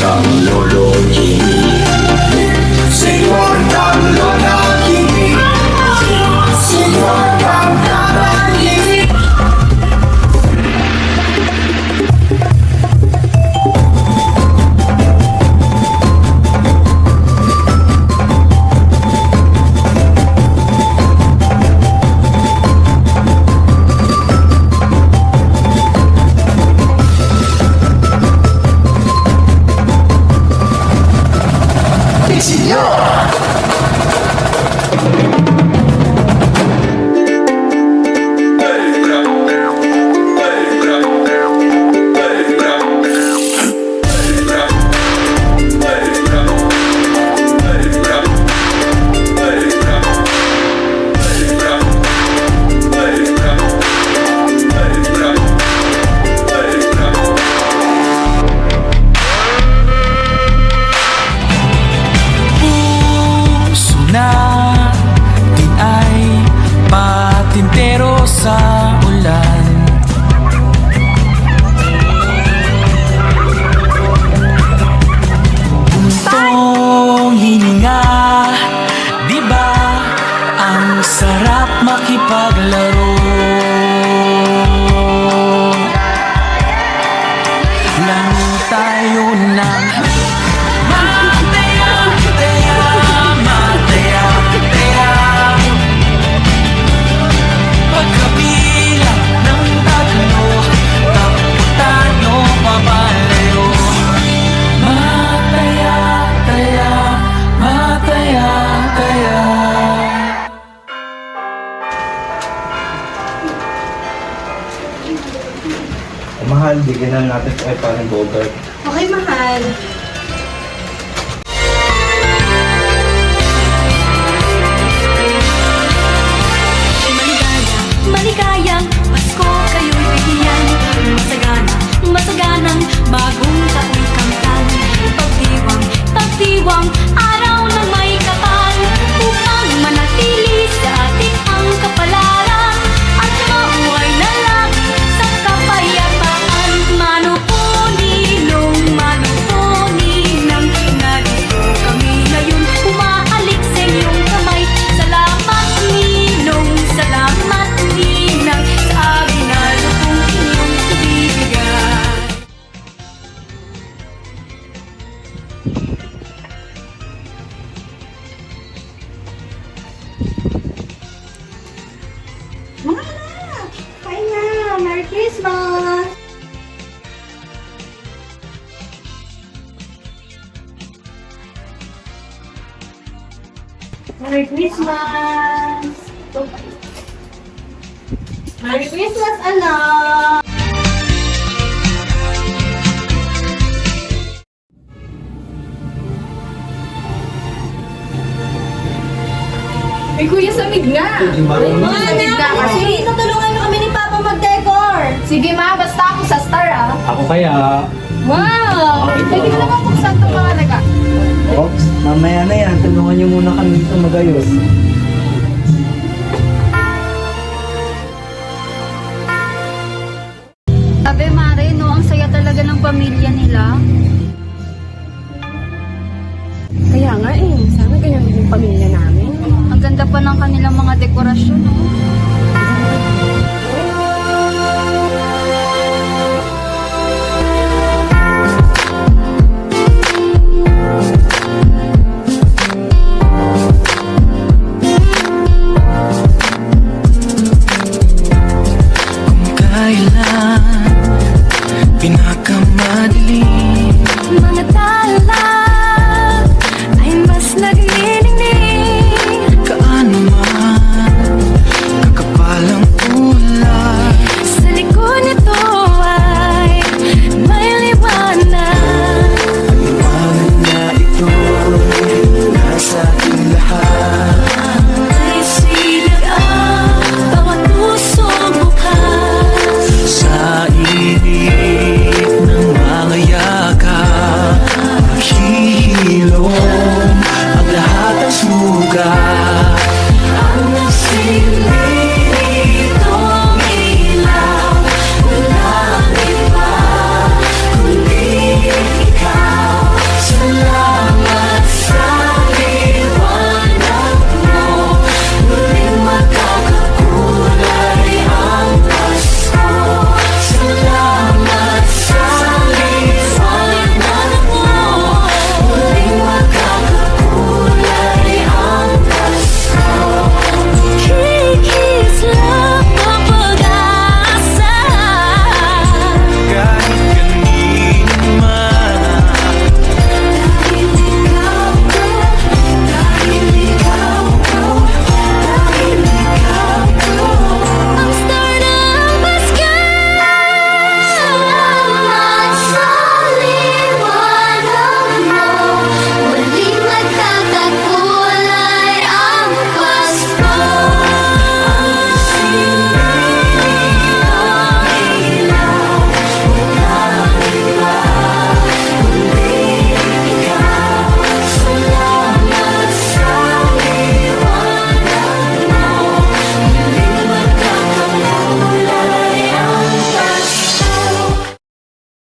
sang lolo Jimmy. Señor Don Lola Jimmy. Señor Don Lola Jimmy. Sa ulan, buntong hininga, di ba ang sarap makipaglaro? Lang tayo ng mataya, taya, mataya, taya. Pagkabilang ng tatlo, taputanyo mabalayo. Mataya, taya, mataya, taya. Mahal, bigyan na natin ay parang Bogart. Okay, mahal. Maligayang Pasko kayo'y bigyan. Masagana, masaganang bagong tao'y kamtan. Pagdiwang, pagdiwang, araw ng may kapal. Upang manatili sa ating ang kapalaran. At mabuhay na lang sa kapayapaan. Mano po ninong, mano po ninang. Narito kami ngayon, umahalik sa iyong kamay. Salamat ninong, salamat ninang, sa amin na lupong inyong ibigay. Mga anak! Kain na! Merry Christmas! Merry Christmas! Merry Christmas, anak! Ay, Kuya, samig nga. Samig na kasi. Tutulungan niyo kami ni Papa mag-decor. Sige ma, basta ako sa star ah. Ako kaya. Wow! Pwede mo naman kung saan ito mga naga. Ops, mamaya na yan. Tulungan niyo muna kami dito magayos. Sabi Mare, no, ang saya talaga ng pamilya nila. Kaya nga eh, sana ganyan din yung pamilya namin. Ang ganda pa ng kanilang mga dekorasyon, no? Kung kailan pinakamadilim, Mga tala